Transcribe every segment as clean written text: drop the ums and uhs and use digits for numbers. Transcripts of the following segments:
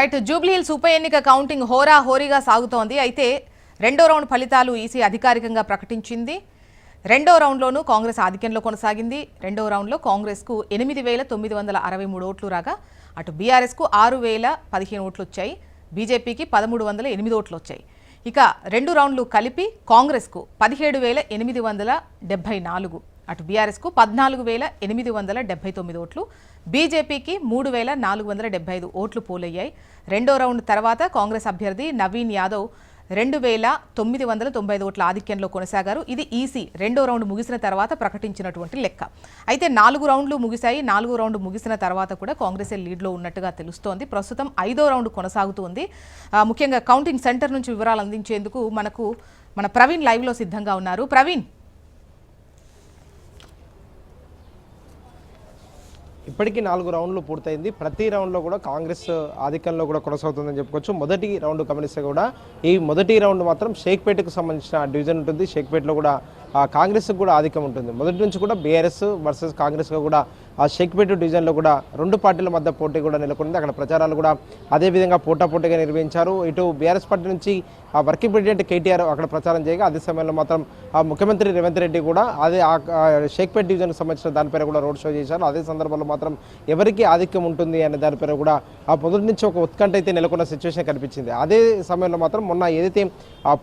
Right Jubilee hills ఉప ఎన్నిక counting హోరాహోరీగా సాగుతోంది. అయితే రెండో రౌండ్ ఫలితాలు ఈసీ అధికారికంగా ప్రకటించింది. రెండో రౌండ్లోనూ కాంగ్రెస్ ఆధిక్యంలో కొనసాగింది. రెండో రౌండ్లో కాంగ్రెస్కు 8,963 ఓట్లు రాగా అటు బీఆర్ఎస్కు 6,015 ఓట్లు వచ్చాయి. బీజేపీకి 1,308 ఓట్లు వచ్చాయి. ఇక రెండు రౌండ్లు కలిపి కాంగ్రెస్కు 17,874, అటు బీఆర్ఎస్కు 14,879 ఓట్లు, బీజేపీకి 3,475 ఓట్లు పోలయ్యాయి. రెండో రౌండ్ తర్వాత కాంగ్రెస్ అభ్యర్థి నవీన్ యాదవ్ 2,995 ఓట్ల ఆధిక్యంలో కొనసాగారు. ఇది ఈసీ రెండో రౌండ్ ముగిసిన తర్వాత ప్రకటించినటువంటి లెక్క. అయితే 4 రౌండ్లు ముగిశాయి. 4 రౌండ్ ముగిసిన తర్వాత కూడా కాంగ్రెస్ లీడ్లో ఉన్నట్టుగా తెలుస్తోంది. ప్రస్తుతం 5వ రౌండ్ కొనసాగుతోంది. ముఖ్యంగా కౌంటింగ్ సెంటర్ నుంచి వివరాలు అందించేందుకు మన ప్రవీణ్ లైవ్లో సిద్ధంగా ఉన్నారు. ప్రవీణ్, ఇప్పటికీ 4 రౌండ్లు పూర్తయింది. ప్రతి రౌండ్లో కూడా కాంగ్రెస్ ఆధిక్యంలో కూడా కొనసాగుతుందని చెప్పుకోవచ్చు. మొదటి రౌండ్ గమనిస్తే కూడా ఈ మొదటి రౌండ్ మాత్రం షేక్పేటకు సంబంధించిన డివిజన్ ఉంటుంది. షేక్పేటలో కూడా కాంగ్రెస్కి కూడా ఆధిక్యం ఉంటుంది. మొదటి నుంచి కూడా బీఆర్ఎస్ వర్సెస్ కాంగ్రెస్గా కూడా ఆ షేక్పేట డివిజన్లో కూడా రెండు పార్టీల మధ్య పోటీ కూడా నెలకొంది. అక్కడ ప్రచారాలు కూడా అదేవిధంగా పోటాపోటీగా నిర్వహించారు. ఇటు బీఆర్ఎస్ పార్టీ నుంచి వర్కింగ్ ప్రెసిడెంట్ కేటీఆర్ అక్కడ ప్రచారం చేయగా అదే సమయంలో మాత్రం ముఖ్యమంత్రి రేవంత్ రెడ్డి కూడా అదే షేక్పేట డివిజన్కి సంబంధించిన దానిపైన కూడా రోడ్ షో చేశారు. అదే సందర్భంలో మాత్రం ఎవరికి ఆధిక్యం ఉంటుంది అనే దానిపైన కూడా మొదటి నుంచి ఒక ఉత్కంఠ అయితే నెలకొన్న సిచ్యువేషన్ కనిపించింది. అదే సమయంలో మాత్రం మొన్న ఏదైతే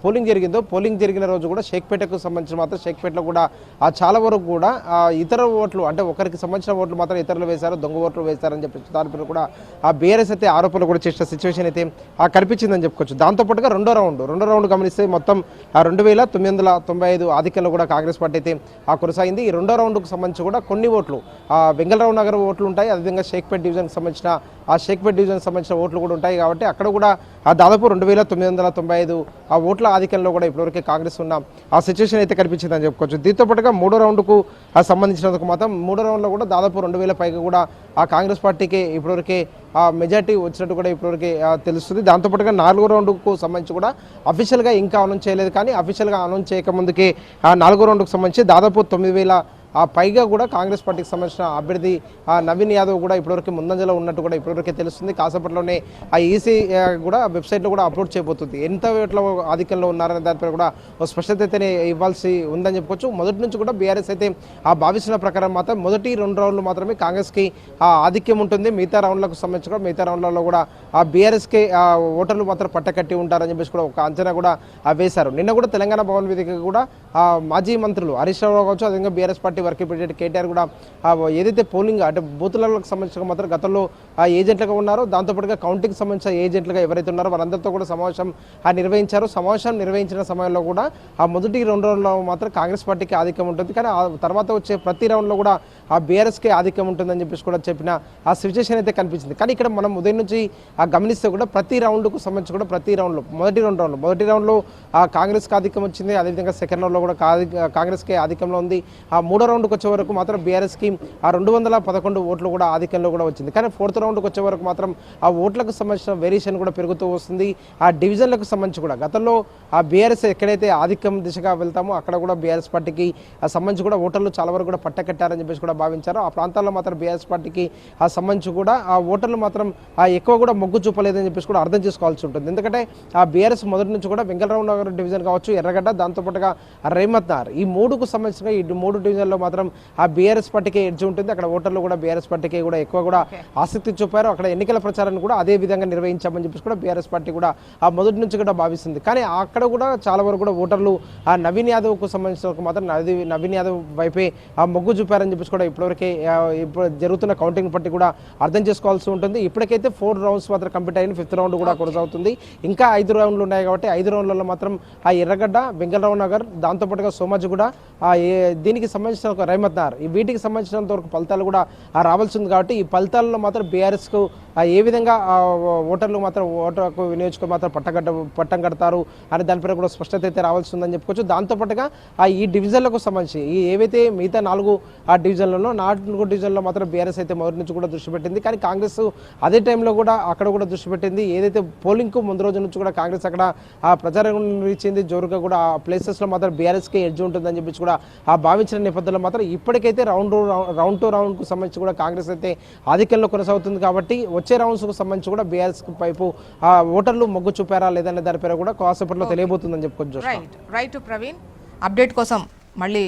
పోలింగ్ జరిగిందో పోలింగ్ జరిగిన రోజు కూడా షేక్పేటకు సంబంధించిన మాత్రం షేక్పేటలో కూడా చాలా వరకు కూడా ఇతర ఓట్లు అంటే ఒకరికి సంబంధించిన ఓట్లు మాత్రం ఇతరులు వేశారు, దొంగ ఓట్లు వేశారని చెప్పి దానిపైన కూడా బీఆర్ఎస్ అయితే ఆరోపణలు కూడా చేసిన సిచ్యువేషన్ అయితే కనిపించిందని చెప్పుకోవచ్చు. దాంతోపాటుగా రెండో రౌండ్ గమనిస్తే మొత్తం 2,995 ఆధిక్యంలో కూడా కాంగ్రెస్ పార్టీ అయితే కొనసాగింది. ఈ రెండో రౌండ్కు సంబంధించి కూడా కొన్ని ఓట్లు వెంగళరావు నగర్ ఓట్లు ఉంటాయి. అదేవిధంగా షేక్పేట డివిజన్కి సంబంధించిన ఓట్లు కూడా ఉంటాయి. కాబట్టి అక్కడ కూడా దాదాపు 2,995 ఓట్ల ఆధిక్యంలో కూడా ఇప్పటివరకు కాంగ్రెస్ ఉన్న ఆ సిచ్యువేషన్ అయితే కనిపించిందని చెప్పుకోవచ్చు. దీంతో పాటుగా మూడో రౌండ్కు సంబంధించినందుకు మాత్రం మూడో రౌండ్లో కూడా దాదాపు 2,000 పైగా కూడా ఆ కాంగ్రెస్ పార్టీకి ఇప్పటివరకే మెజార్టీ వచ్చినట్టు కూడా ఇప్పటివరకే తెలుస్తుంది. దాంతోపాటుగా 4వ రౌండ్కు సంబంధించి కూడా అఫీషియల్గా ఇంకా అనౌన్స్ చేయలేదు. కానీ అఫీషియల్గా అనౌన్స్ చేయకముందుకే 4వ రౌండ్కు సంబంధించి దాదాపు 9,000 పైగా కూడా కాంగ్రెస్ పార్టీకి సంబంధించిన అభ్యర్థి నవీన్ యాదవ్ కూడా ఇప్పటివరకు ముందంజలో ఉన్నట్టు కూడా ఇప్పటివరకే తెలుస్తుంది. కాసేపట్లోనే ఈసీ కూడా వెబ్సైట్లో కూడా అప్లోడ్ చేయబోతుంది. ఎంత ఓట్ల ఆధిక్యంలో ఉన్నారనే దానిపై కూడా స్పష్టత అయితే ఇవ్వాల్సి ఉందని చెప్పుకోవచ్చు. మొదటి నుంచి కూడా బీఆర్ఎస్ అయితే భావిస్తున్న ప్రకారం మాత్రం మొదటి 2 రౌండ్లు మాత్రమే కాంగ్రెస్కి ఆధిక్యం ఉంటుంది. మిగతా రౌండ్లకు సంబంధించి కూడా మిగతా రౌండ్లలో కూడా బీఆర్ఎస్కి ఓటర్లు మాత్రం పట్టకట్టి ఉంటారని చెప్పేసి కూడా ఒక అంచనా కూడా వేశారు. నిన్న కూడా తెలంగాణ భవన్ వేదికగా కూడా మాజీ మంత్రులు హరీష్ రావు కావచ్చు, అదేవిధంగా BRS party working president KTR కూడా ఏదైతే పోలింగ్ అంటే బూతులకు సంబంధించిన మాత్రం గతంలో ఏజెంట్లుగా ఉన్నారో దాంతోపాటుగా కౌంటింగ్ సంబంధించిన ఏజెంట్లుగా ఎవరైతే ఉన్నారో వారందరితో కూడా సమావేశం నిర్వహించారు. సమావేశం నిర్వహించిన సమయంలో కూడా మొదటి 2 రౌండ్లో మాత్రం కాంగ్రెస్ పార్టీకి ఆధిక్యం ఉంటుంది. కానీ ఆ తర్వాత వచ్చే ప్రతి రౌండ్లో కూడా బీఆర్ఎస్కే ఆధిక్యం ఉంటుందని చెప్పేసి కూడా చెప్పిన ఆ సిచ్యువేషన్ అయితే కనిపించింది. కానీ ఇక్కడ మనం ఉదయం నుంచి గమనిస్తే కూడా ప్రతి రౌండ్కు సంబంధించి కూడా ప్రతి రౌండ్లో మొదటి 2 మొదటి రౌండ్లో కాంగ్రెస్కి ఆధిక్యం వచ్చింది. అదేవిధంగా సెకండ్ రౌండ్లో కూడా కాంగ్రెస్కి ఆధిక్యంలో ఉంది. మూడో రౌండ్కి వచ్చే వరకు మాత్రం బీఆర్ఎస్కి 211 ఓట్లు కూడా ఆధిక్యంలో కూడా వచ్చింది. కానీ 4th రౌండ్కి వచ్చే వరకు మాత్రం ఆ ఓట్లకు సంబంధించిన వేరియేషన్ కూడా పెరుగుతూ వస్తుంది. ఆ డివిజన్లకు సంబంధించి కూడా గతంలో బీఆర్ఎస్ ఎక్కడైతే ఆధిక్యం దిశగా వెళ్తామో అక్కడ కూడా బీఆర్ఎస్ పార్టీకి సంబంధించి కూడా ఓటర్లు చాలా వరకు కూడా పట్టకట్టారని చెప్పేసి కూడా భావించారు. ఆ ప్రాంతాల్లో మాత్రం బీఆర్ఎస్ పార్టీకి సంబంధించి కూడా ఆ ఓటర్లు మాత్రం ఎక్కువ కూడా మొగ్గు చూపలేదని చెప్పేసి కూడా అర్థం చేసుకోవాల్సి ఉంటుంది. ఎందుకంటే ఆ బీఆర్ఎస్ మొదటి నుంచి కూడా వెంగళరావు నగర్ డివిజన్ కావచ్చు, ఎర్రగడ్డ, దాంతోపాటుగా రేమత్ నగర్ ఈ 3కు సంబంధించిన ఈ 3 డివిజన్లో మాత్రం ఆ బీఆర్ఎస్ పార్టీకి ఎడ్జ్ ఉంటుంది. అక్కడ ఓటర్లు కూడా బీఆర్ఎస్ పార్టీకి కూడా ఎక్కువ కూడా ఆసక్తి చూపారు. అక్కడ ఎన్నికల ప్రచారాన్ని కూడా అదే విధంగా నిర్వహించామని చెప్పేసి కూడా బీఆర్ఎస్ పార్టీ కూడా ఆ మొదటి నుంచి కూడా భావిస్తుంది. కానీ అక్కడ కూడా చాలా వరకు కూడా ఓటర్లు ఆ నవీన్ యాదవ్కు సంబంధించిన మాత్రం నవీన్ యాదవ్ వైపే ఆ మొగ్గు చూపారని చెప్పేసి కూడా ఇప్పటివరకే ఇప్పుడు జరుగుతున్న కౌంటింగ్ బట్టి కూడా అర్థం చేసుకోవాల్సి ఉంటుంది. ఇప్పటికైతే 4 రౌండ్స్ మాత్రం కంప్లీట్ అయిన 5th రౌండ్ కూడా కొనసాగుతుంది. ఇంకా 5 రౌండ్లు ఉన్నాయి కాబట్టి 5 రౌండ్లలో మాత్రం ఆ ఎర్రగడ్డ, వెంగళరావు నగర్, దాంతోపాటుగా సోమాజిగూడ, దీనికి సంబంధించిన రేమత్ నగర్ వీటికి సంబంధించినంత వరకు ఫలితాలు కూడా రావాల్సి ఉంది. కాబట్టి ఈ ఫలితాల్లో మాత్రం బీఆర్ఎస్కు ఏ విధంగా ఓటర్లు మాత్రం ఓటర్కు వినియోగించుకొని మాత్రం పట్టం కడతారు అనే దానిపై కూడా స్పష్టత అయితే రావాల్సి ఉందని చెప్పుకోవచ్చు. దాంతోపాటుగా ఈ డివిజన్లకు సంబంధించి ఈ ఏవైతే మిగతా 4 డివిజన్లలో 4 డివిజన్లో మాత్రం బీఆర్ఎస్ అయితే మొదటి నుంచి కూడా దృష్టి పెట్టింది. కానీ కాంగ్రెస్ అదే టైంలో కూడా అక్కడ కూడా దృష్టి పెట్టింది. ఏదైతే పోలింగ్కు ముందు రోజు నుంచి కూడా కాంగ్రెస్ అక్కడ ప్రచారం నిర్వహించింది జోరుగా కూడా ఆ ప్లేసెస్లో మాత్రం బీఆర్ఎస్కి ఎడ్జ్ ఉంటుందని చెప్పేసి కూడా భావించిన నేపథ్యంలో మాత్రం ఇప్పటికైతే రౌండ్ టు రౌండ్కు సంబంధించి కూడా కాంగ్రెస్ అయితే ఆధిక్యంలో కొనసాగుతుంది. కాబట్టి వచ్చే రౌండ్స్కు సంబంధించి కూడా బీఆర్ఎస్ వైపు ఓటర్లు మొగ్గు చూపారా లేదనే దానిపైన కూడా కాసేపట్లో తెలియబోతుందని చెప్పుకోవచ్చు. రైట్ ప్రవీణ్, అప్డేట్ కోసం మళ్ళీ